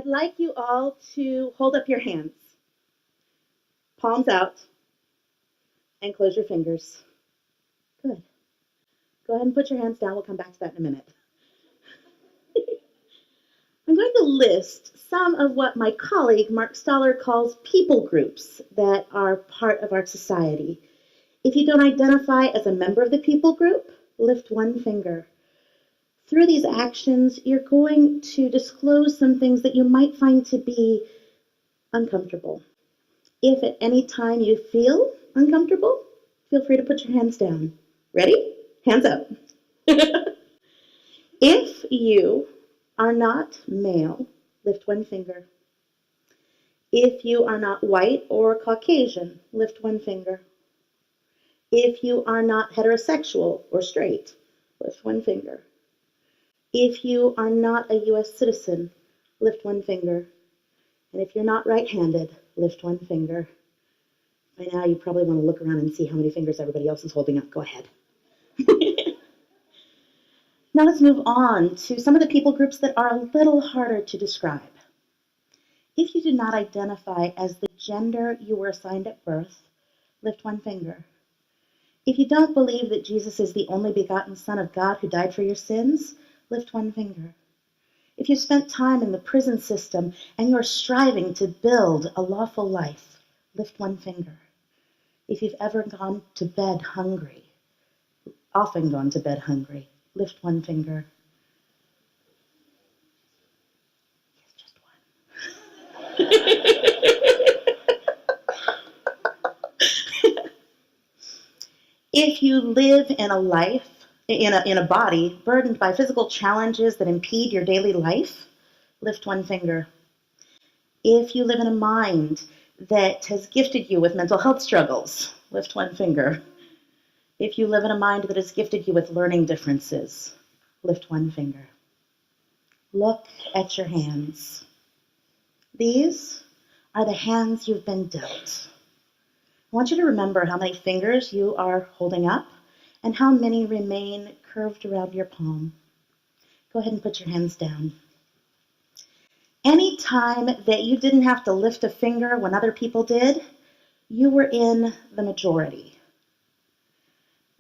I'd like you all to hold up your hands, palms out, and close your fingers. Good. Go ahead and put your hands down. We'll come back to that in a minute. I'm going to list some of what my colleague Mark Stoller calls people groups that are part of our society. If you don't identify as a member of the people group, lift one finger. Through these actions, you're going to disclose some things that you might find to be uncomfortable. If at any time you feel uncomfortable, feel free to put your hands down. Ready? Hands up. If you are not male, lift one finger. If you are not white or Caucasian, lift one finger. If you are not heterosexual or straight, lift one finger. If you are not a U.S. citizen, lift one finger. And if you're not right-handed, lift one finger. By now, you probably want to look around and see how many fingers everybody else is holding up. Go ahead. Now let's move on to some of the people groups that are a little harder to describe. If you do not identify as the gender you were assigned at birth, lift one finger. If you don't believe that Jesus is the only begotten Son of God who died for your sins, lift one finger. If you've spent time in the prison system and you are striving to build a lawful life, lift one finger. If you've ever gone to bed hungry, often gone to bed hungry, lift one finger. Yes, just one. If you live in a life, in a body burdened by physical challenges that impede your daily life, lift one finger. If you live in a mind that has gifted you with mental health struggles, lift one finger. If you live in a mind that has gifted you with learning differences, lift one finger. Look at your hands. These are the hands you've been dealt. I want you to remember how many fingers you are holding up and how many remain curved around your palm. Go ahead and put your hands down. Any time that you didn't have to lift a finger when other people did, you were in the majority.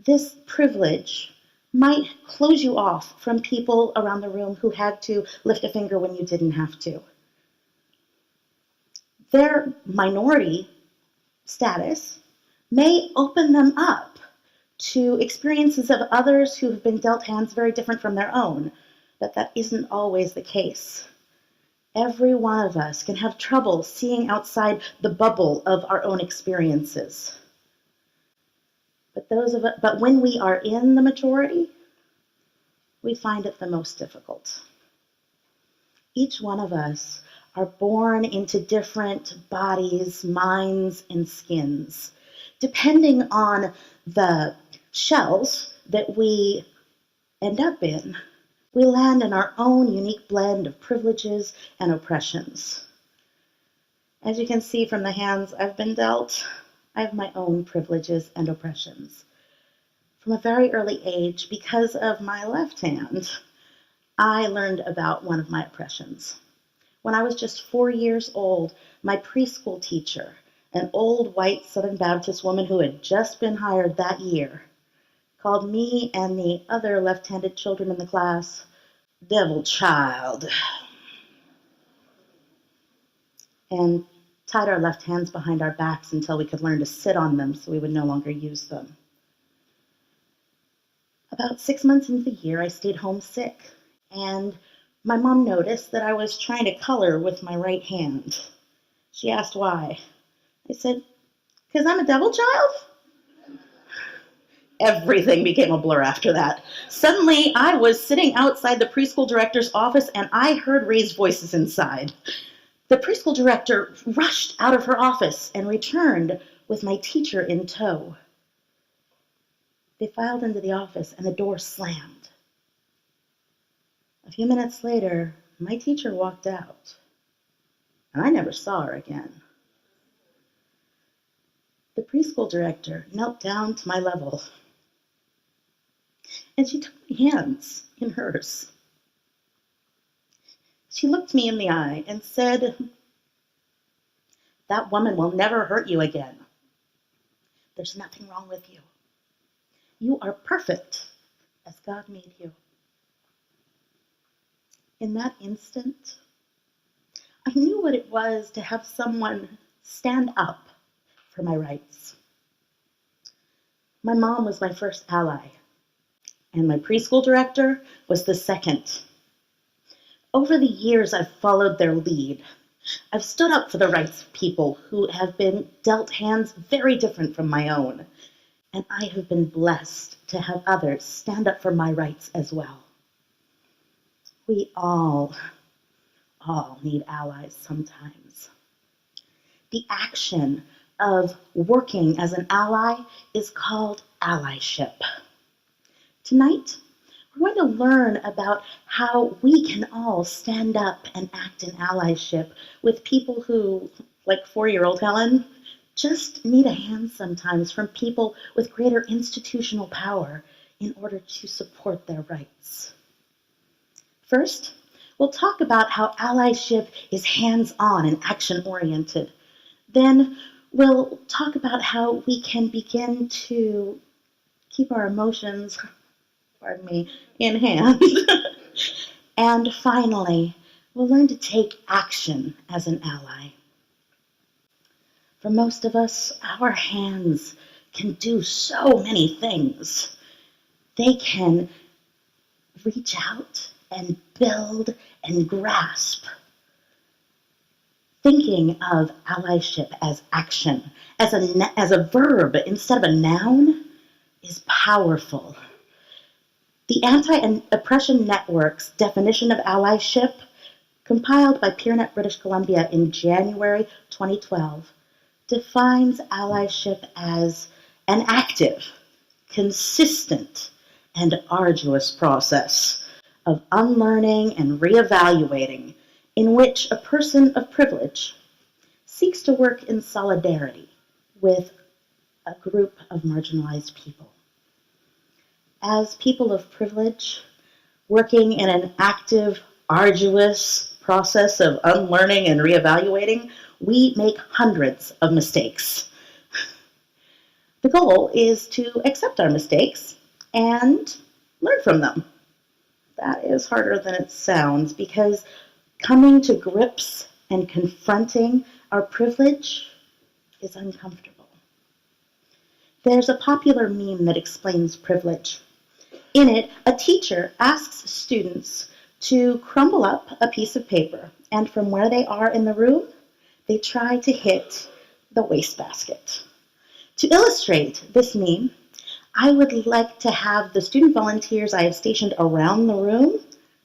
This privilege might close you off from people around the room who had to lift a finger when you didn't have to. Their minority status may open them up to experiences of others who have been dealt hands very different from their own, but that isn't always the case. Every one of us can have trouble seeing outside the bubble of our own experiences. But when we are in the majority, we find it the most difficult. Each one of us are born into different bodies, minds, and skins. Depending on the shells that we end up in, we land in our own unique blend of privileges and oppressions. As you can see from the hands I've been dealt, I have my own privileges and oppressions. From a very early age, because of my left hand, I learned about one of my oppressions. When I was just 4 years old, my preschool teacher, an old white Southern Baptist woman who had just been hired that year, called me and the other left-handed children in the class, "devil child," and tied our left hands behind our backs until we could learn to sit on them so we would no longer use them. About 6 months into the year, I stayed home sick, and my mom noticed that I was trying to color with my right hand. She asked why. I said, "'Cause I'm a devil child?" Everything became a blur after that. Suddenly, I was sitting outside the preschool director's office, and I heard raised voices inside. The preschool director rushed out of her office and returned with my teacher in tow. They filed into the office, and the door slammed. A few minutes later, my teacher walked out, and I never saw her again. The preschool director knelt down to my level, and she took my hands in hers. She looked me in the eye and said, "That woman will never hurt you again. There's nothing wrong with you. You are perfect as God made you." In that instant, I knew what it was to have someone stand up for my rights. My mom was my first ally, and my preschool director was the second. Over the years, I've followed their lead. I've stood up for the rights of people who have been dealt hands very different from my own, and I have been blessed to have others stand up for my rights as well. We all need allies sometimes. The action of working as an ally is called allyship. Tonight, we're going to learn about how we can all stand up and act in allyship with people who, like 4-year-old Helen, just need a hand sometimes from people with greater institutional power in order to support their rights. First, we'll talk about how allyship is hands-on and action-oriented. Then we'll talk about how we can begin to keep our emotions, in hand. And finally, we'll learn to take action as an ally. For most of us, our hands can do so many things. They can reach out and build and grasp. Thinking of allyship as action, as a verb instead of a noun, is powerful. The Anti-Oppression Network's definition of allyship, compiled by PeerNet British Columbia in January 2012, defines allyship as an active, consistent, and arduous process of unlearning and reevaluating in which a person of privilege seeks to work in solidarity with a group of marginalized people. As people of privilege, working in an active, arduous process of unlearning and reevaluating, we make hundreds of mistakes. The goal is to accept our mistakes and learn from them. That is harder than it sounds, because coming to grips and confronting our privilege is uncomfortable. There's a popular meme that explains privilege. In it, a teacher asks students to crumble up a piece of paper, and from where they are in the room, they try to hit the wastebasket. To illustrate this meme, I would like to have the student volunteers I have stationed around the room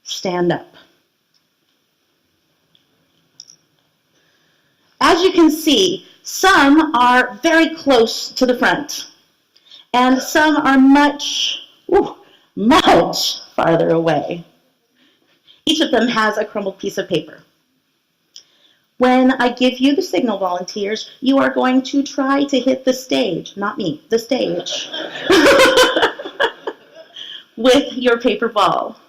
stand up. As you can see, some are very close to the front, and some are much farther away. Each of them has a crumbled piece of paper. When I give you the signal, volunteers, you are going to try to hit the stage, not me, the stage, with your paper ball.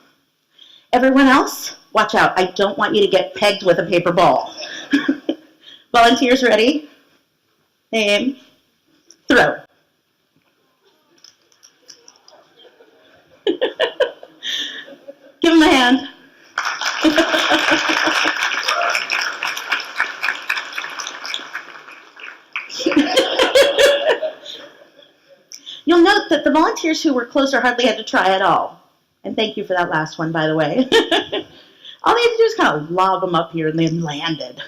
Everyone else, watch out. I don't want you to get pegged with a paper ball. Volunteers ready? Aim. Throw. Give him a hand. You'll note that the volunteers who were closer hardly had to try at all. And thank you for that last one, by the way. All they had to do was kind of lob them up here and they landed.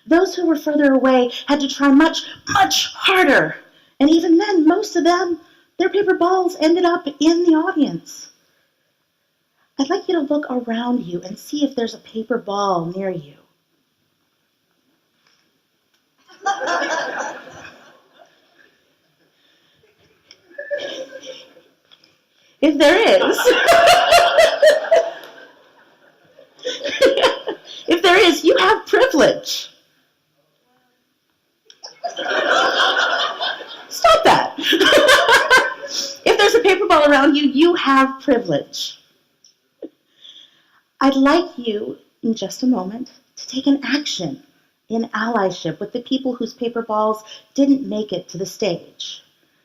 Those who were further away had to try much, much harder. And even then, most of them, their paper balls ended up in the audience. I'd like you to look around you and see if there's a paper ball near you. If there is, if there is, you have privilege. Stop that. If there's a paper ball around you, you have privilege. I'd like you in just a moment to take an action in allyship with the people whose paper balls didn't make it to the stage.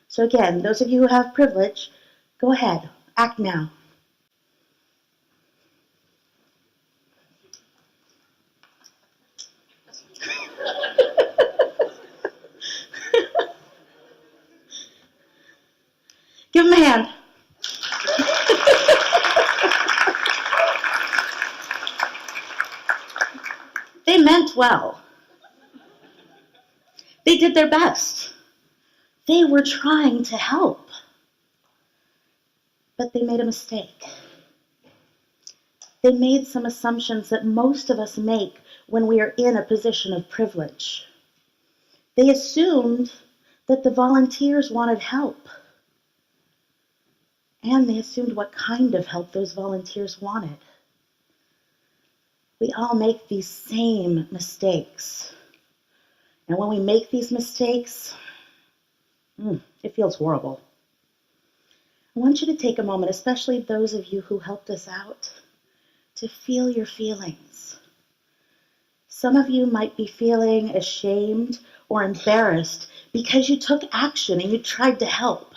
So again, those of you who have privilege, go ahead, act now. Give them a hand. They meant well. They did their best. They were trying to help. But they made a mistake. They made some assumptions that most of us make when we are in a position of privilege. They assumed that the volunteers wanted help. And they assumed what kind of help those volunteers wanted. We all make these same mistakes. And when we make these mistakes, it feels horrible. I want you to take a moment, especially those of you who helped us out, to feel your feelings. Some of you might be feeling ashamed or embarrassed because you took action and you tried to help.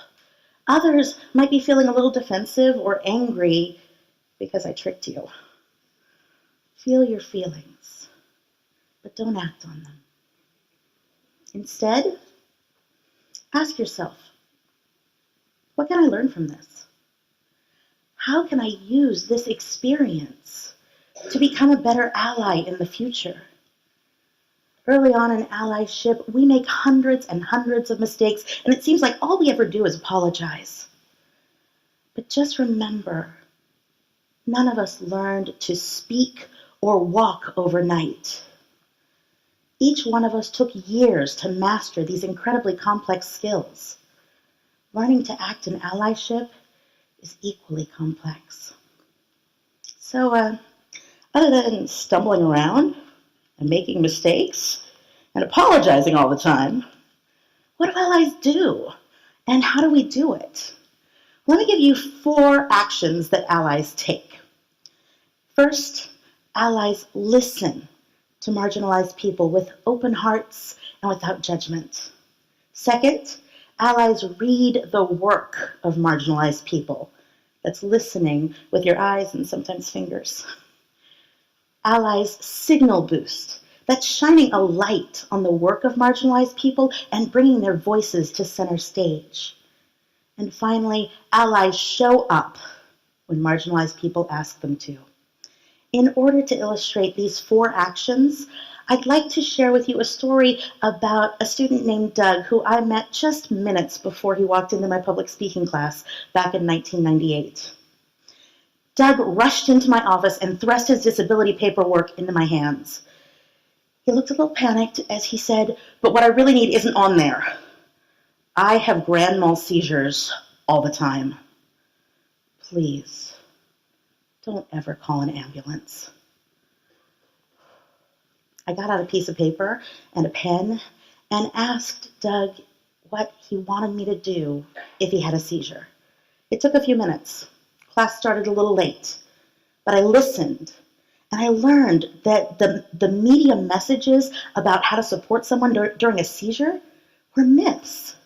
Others might be feeling a little defensive or angry because I tricked you. Feel your feelings, but don't act on them. Instead, ask yourself, what can I learn from this? How can I use this experience to become a better ally in the future? Early on in allyship, we make hundreds and hundreds of mistakes, and it seems like all we ever do is apologize. But just remember, none of us learned to speak or walk overnight. Each one of us took years to master these incredibly complex skills. Learning to act in allyship is equally complex. So, other than stumbling around and making mistakes and apologizing all the time, what do allies do? And how do we do it? Let me give you 4 actions that allies take. First, allies listen to marginalized people with open hearts and without judgment. Second, allies read the work of marginalized people. That's listening with your eyes and sometimes fingers. Allies signal boost. That's shining a light on the work of marginalized people and bringing their voices to center stage. And finally, allies show up when marginalized people ask them to. In order to illustrate these 4 actions, I'd like to share with you a story about a student named Doug who I met just minutes before he walked into my public speaking class back in 1998. Doug rushed into my office and thrust his disability paperwork into my hands. He looked a little panicked as he said, "But what I really need isn't on there. I have grand mal seizures all the time. Please, don't ever call an ambulance." I got out a piece of paper and a pen and asked Doug what he wanted me to do if he had a seizure. It took a few minutes. Class started a little late, but I listened and I learned that the media messages about how to support someone during a seizure were myths.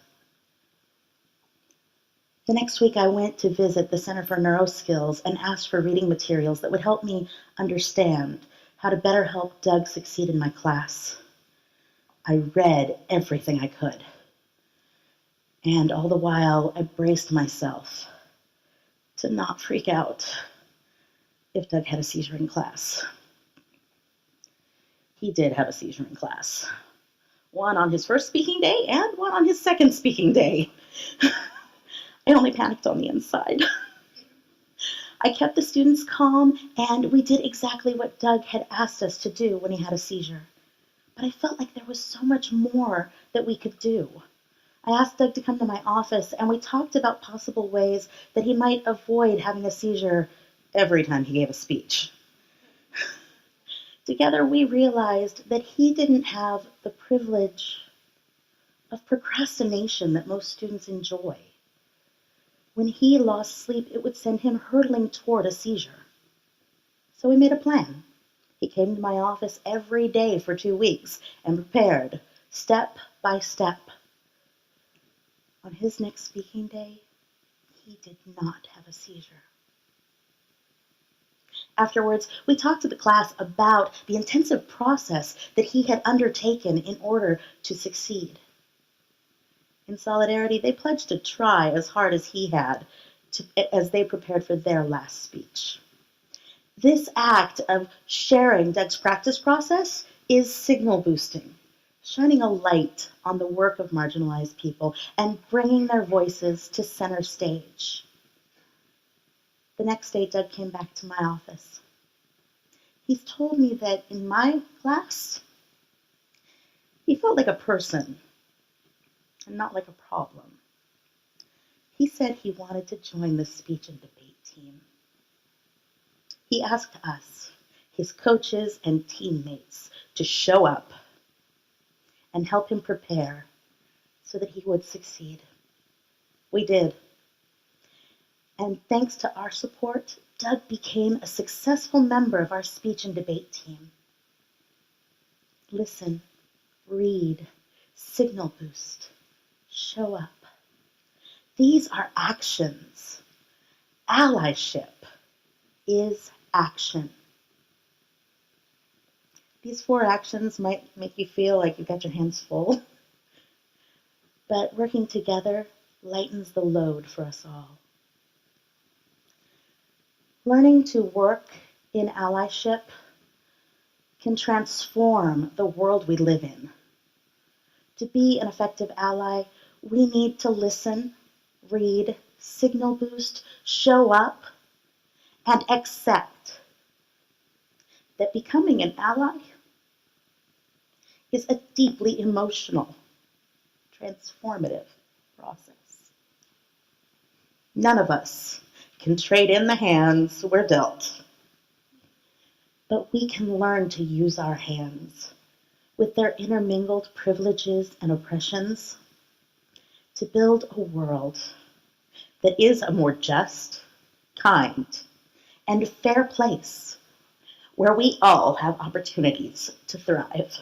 The next week I went to visit the Center for Neuroskills and asked for reading materials that would help me understand how to better help Doug succeed in my class. I read everything I could. And all the while, I braced myself to not freak out if Doug had a seizure in class. He did have a seizure in class. One on his first speaking day and one on his second speaking day. I only panicked on the inside. I kept the students calm, and we did exactly what Doug had asked us to do when he had a seizure. But I felt like there was so much more that we could do. I asked Doug to come to my office, and we talked about possible ways that he might avoid having a seizure every time he gave a speech. Together, we realized that he didn't have the privilege of procrastination that most students enjoy. When he lost sleep, it would send him hurtling toward a seizure. So we made a plan. He came to my office every day for 2 weeks and prepared, step by step. On his next speaking day, he did not have a seizure. Afterwards, we talked to the class about the intensive process that he had undertaken in order to succeed. In solidarity, they pledged to try as hard as he had as they prepared for their last speech. This act of sharing Doug's practice process is signal boosting, shining a light on the work of marginalized people and bringing their voices to center stage. The next day, Doug came back to my office. He's told me that in my class, he felt like a person and not like a problem. He said he wanted to join the speech and debate team. He asked us, his coaches and teammates, to show up and help him prepare so that he would succeed. We did. And thanks to our support, Doug became a successful member of our speech and debate team. Listen, read, signal boost, show up. These are actions. Allyship is action. These 4 actions might make you feel like you've got your hands full, but working together lightens the load for us all. Learning to work in allyship can transform the world we live in. To be an effective ally, we need to listen, read, signal boost, show up, and accept that becoming an ally is a deeply emotional, transformative process. None of us can trade in the hands we're dealt, but we can learn to use our hands with their intermingled privileges and oppressions to build a world that is a more just, kind, and fair place where we all have opportunities to thrive.